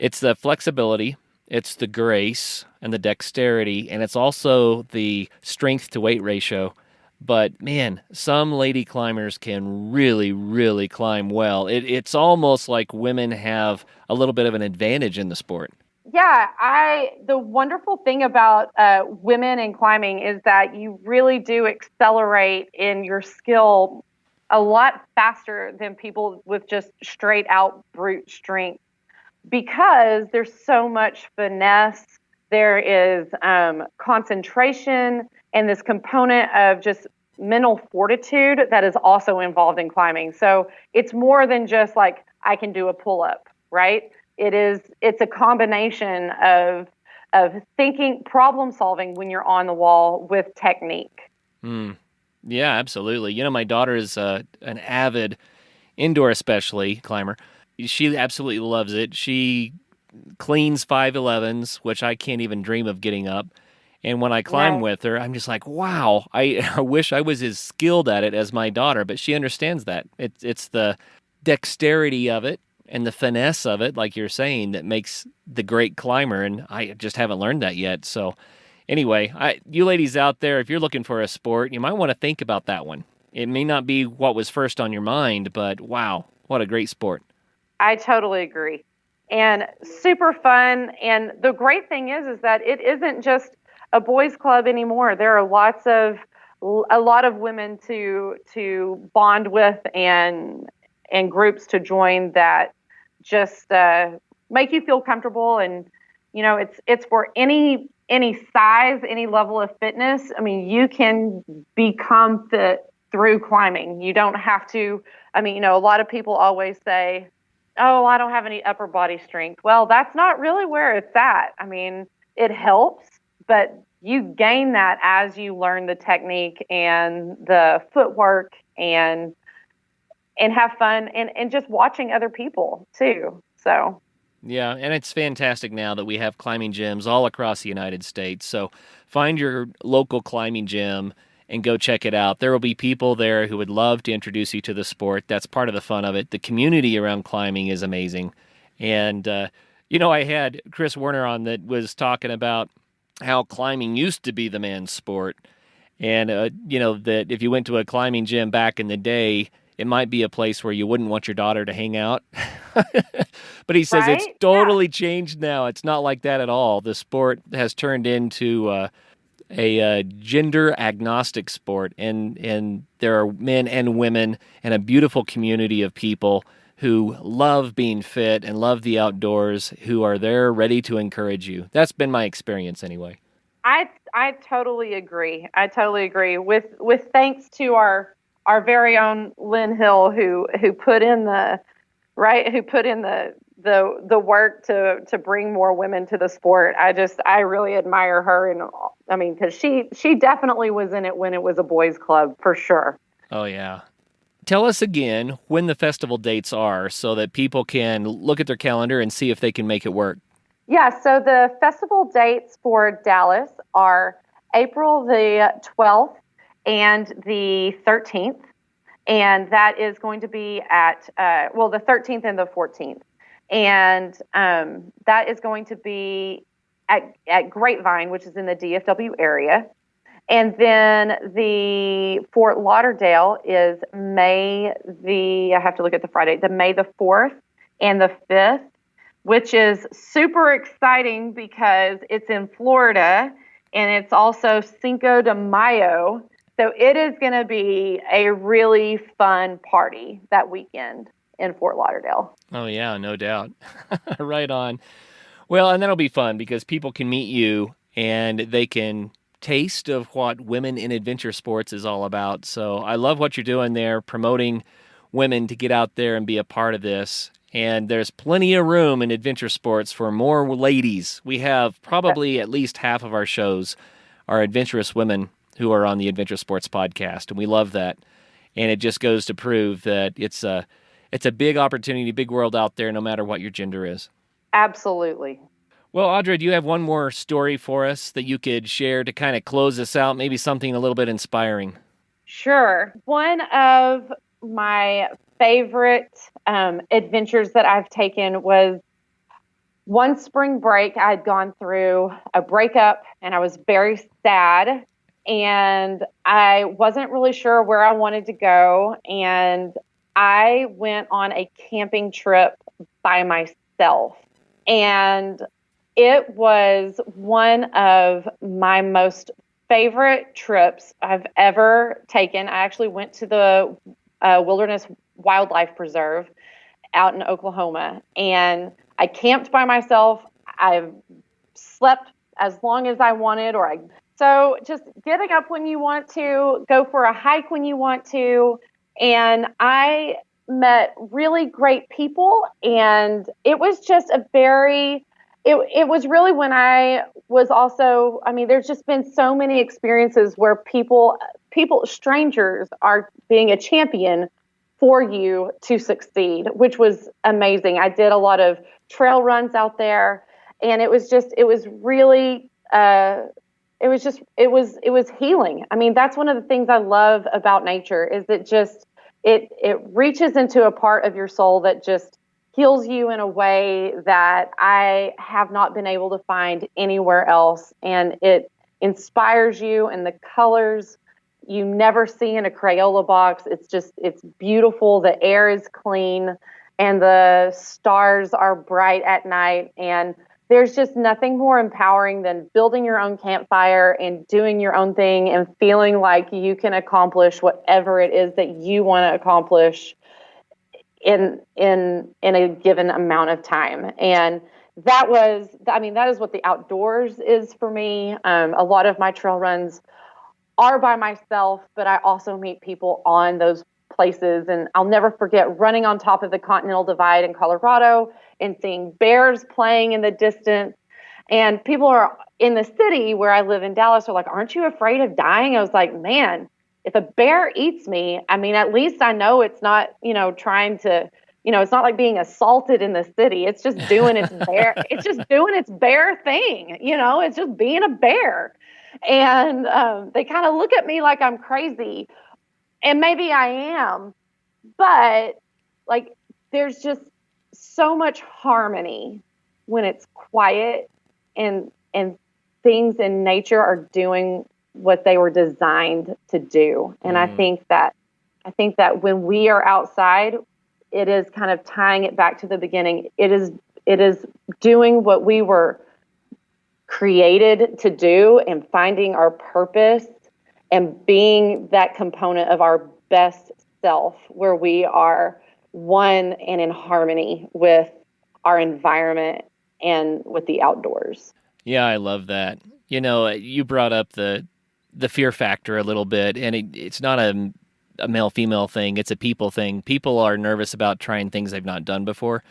it's the flexibility, it's the grace and the dexterity, and it's also the strength to weight ratio. But man, some lady climbers can really, really climb well. It's almost like women have a little bit of an advantage in the sport. The wonderful thing about women in climbing is that you really do accelerate in your skill a lot faster than people with just straight out brute strength, because there's so much finesse. There is concentration and this component of just mental fortitude that is also involved in climbing. So it's more than just like, I can do a pull-up, right? It's a combination of thinking, problem solving when you're on the wall with technique. Yeah, absolutely. You know, my daughter is an avid indoor, especially climber. She absolutely loves it. She cleans 511s, which I can't even dream of getting up. And when I climb with her, I'm just like, wow, I wish I was as skilled at it as my daughter, but she understands that. It's the dexterity of it and the finesse of it, like you're saying, that makes the great climber, and I just haven't learned that yet. So anyway, you ladies out there, if you're looking for a sport, you might want to think about that one. It may not be what was first on your mind, but wow, what a great sport. I totally agree. And super fun. And the great thing is that it isn't just a boys club anymore. There are a lot of women to bond with and groups to join that just make you feel comfortable. And you know, it's for any size, any level of fitness. I mean, you can become fit through climbing. You don't have to. I mean, you know, a lot of people always say, oh, I don't have any upper body strength. Well, that's not really where it's at. I mean, it helps, but you gain that as you learn the technique and the footwork and have fun and just watching other people too. So. Yeah, and it's fantastic now that we have climbing gyms all across the United States. So find your local climbing gym and go check it out. There will be people there who would love to introduce you to the sport. That's part of the fun of it. The community around climbing is amazing. And, you know, I had Chris Werner on that was talking about how climbing used to be the man's sport. And, you know, that if you went to a climbing gym back in the day, it might be a place where you wouldn't want your daughter to hang out. But he says it's totally changed now. It's not like that at all. The sport has turned into a gender agnostic sport, and there are men and women and a beautiful community of people who love being fit and love the outdoors, who are there ready to encourage you. That's been my experience anyway. I totally agree. I totally agree. With thanks to our very own Lynn Hill, who put in the work to bring more women to the sport. I really admire her, and I mean, because she definitely was in it when it was a boys club for sure. Oh yeah. Tell us again when the festival dates are so that people can look at their calendar and see if they can make it work. Yeah, so the festival dates for Dallas are April the 12th and the 13th. And that is going to be at, the 13th and the 14th. And that is going to be at Grapevine, which is in the DFW area. And then the Fort Lauderdale is May the 4th and the 5th, which is super exciting because it's in Florida and it's also Cinco de Mayo. So it is going to be a really fun party that weekend in Fort Lauderdale. Oh, yeah, no doubt. Right on. Well, and that'll be fun because people can meet you and they can taste of what women in adventure sports is all about. So I love what you're doing there, promoting women to get out there and be a part of this. And there's plenty of room in adventure sports for more ladies. We have probably at least half of our shows are adventurous women who are on the Adventure Sports Podcast, and we love that. And it just goes to prove that it's a big opportunity, big world out there, no matter what your gender is. Absolutely. Well, Audra, do you have one more story for us that you could share to kind of close this out, maybe something a little bit inspiring? Sure. One of my favorite adventures that I've taken was one spring break. I'd gone through a breakup, and I was very sad. And I wasn't really sure where I wanted to go. And I went on a camping trip by myself. And It was one of my most favorite trips I've ever taken. I actually went to the Wilderness Wildlife Preserve out in Oklahoma, and I camped by myself. I slept as long as I wanted, so just getting up when you want to, go for a hike when you want to, and I met really great people, and it was just it was really when I was also, I mean, there's just been so many experiences where strangers are being a champion for you to succeed, which was amazing. I did a lot of trail runs out there, and it was really, it was healing. I mean, that's one of the things I love about nature is it reaches into a part of your soul that just heals you in a way that I have not been able to find anywhere else. And it inspires you, and the colors you never see in a Crayola box. It's beautiful. The air is clean, and the stars are bright at night. And there's just nothing more empowering than building your own campfire and doing your own thing and feeling like you can accomplish whatever it is that you want to accomplish in a given amount of time. And that is what the outdoors is for me. A lot of my trail runs are by myself, but I also meet people on those places. And I'll never forget running on top of the Continental Divide in Colorado and seeing bears playing in the distance. And people are in the city where I live in Dallas are like, "Aren't you afraid of dying?" I was like, man, if a bear eats me, I mean, at least I know it's not, trying to, it's not like being assaulted in the city. It's just doing its bear. It's just doing its bear thing. It's just being a bear. And they kind of look at me like I'm crazy, and maybe I am, but like, there's just so much harmony when it's quiet and things in nature are doing what they were designed to do. And I think that when we are outside, it is kind of tying it back to the beginning. It is doing what we were created to do and finding our purpose and being that component of our best self where we are one and in harmony with our environment and with the outdoors. Yeah, I love that. You brought up the fear factor a little bit, and it's not a male-female thing. It's a people thing. People are nervous about trying things they've not done before.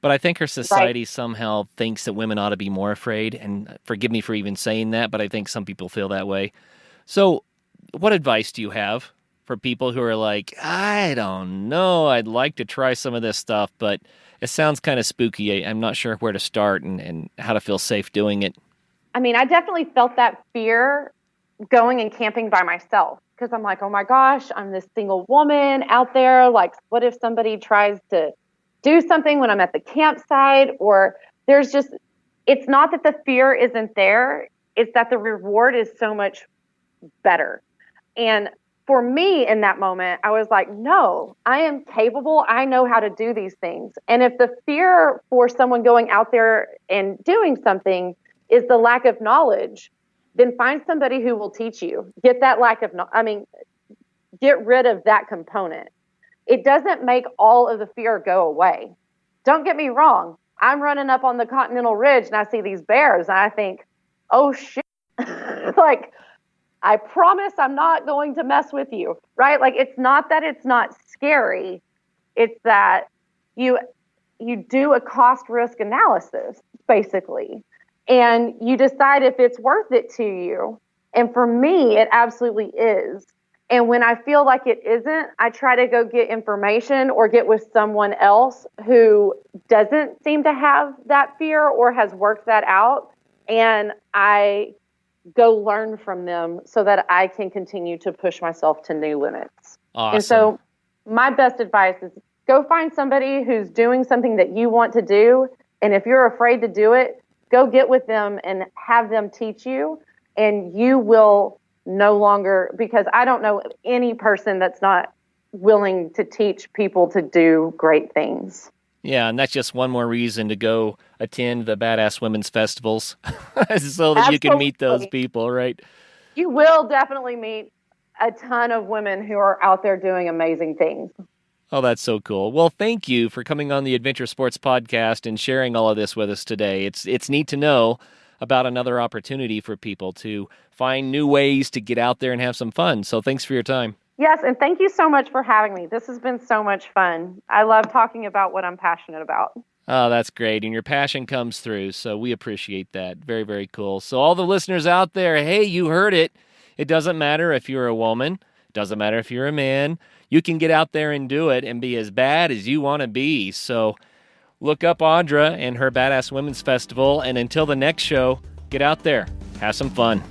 But I think our society somehow thinks that women ought to be more afraid, and forgive me for even saying that, but I think some people feel that way. So what advice do you have for people who are like, I don't know, I'd like to try some of this stuff, but it sounds kind of spooky. I'm not sure where to start and how to feel safe doing it. I mean, I definitely felt that fear going and camping by myself, because I'm like, oh my gosh, I'm this single woman out there. Like, what if somebody tries to do something when I'm at the campsite? Or it's not that the fear isn't there. It's that the reward is so much better. And for me in that moment, I was like, no, I am capable. I know how to do these things. And if the fear for someone going out there and doing something is the lack of knowledge, then find somebody who will teach you. Get rid of that component. It doesn't make all of the fear go away. Don't get me wrong. I'm running up on the Continental Ridge and I see these bears and I think, oh shit, like, I promise I'm not going to mess with you, right? Like, it's not that it's not scary. It's that you do a cost risk analysis, basically, and you decide if it's worth it to you. And for me, it absolutely is. And when I feel like it isn't, I try to go get information or get with someone else who doesn't seem to have that fear or has worked that out. And I go learn from them so that I can continue to push myself to new limits. Awesome. And so my best advice is go find somebody who's doing something that you want to do. And if you're afraid to do it, go get with them and have them teach you. And you will no longer, because I don't know any person that's not willing to teach people to do great things. Yeah, and that's just one more reason to go attend the Badass Women's Festivals so that you can meet those people, right? You will definitely meet a ton of women who are out there doing amazing things. Oh, that's so cool. Well, thank you for coming on the Adventure Sports Podcast and sharing all of this with us today. It's neat to know about another opportunity for people to find new ways to get out there and have some fun. So thanks for your time. Yes, and thank you so much for having me. This has been so much fun. I love talking about what I'm passionate about. Oh, that's great. And your passion comes through, so we appreciate that. Very, very cool. So all the listeners out there, hey, you heard it. It doesn't matter if you're a woman. It doesn't matter if you're a man. You can get out there and do it and be as bad as you want to be. So look up Audra and her Badass Women's Festival. And until the next show, get out there. Have some fun.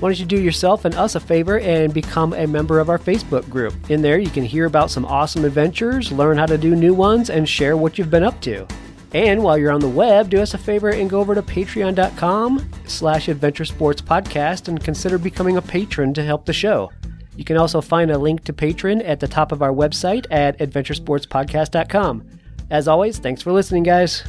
Why don't you do yourself and us a favor and become a member of our Facebook group? In there, you can hear about some awesome adventures, learn how to do new ones, and share what you've been up to. And while you're on the web, do us a favor and go over to patreon.com/adventuresportspodcast and consider becoming a patron to help the show. You can also find a link to Patreon at the top of our website at adventuresportspodcast.com. As always, thanks for listening, guys.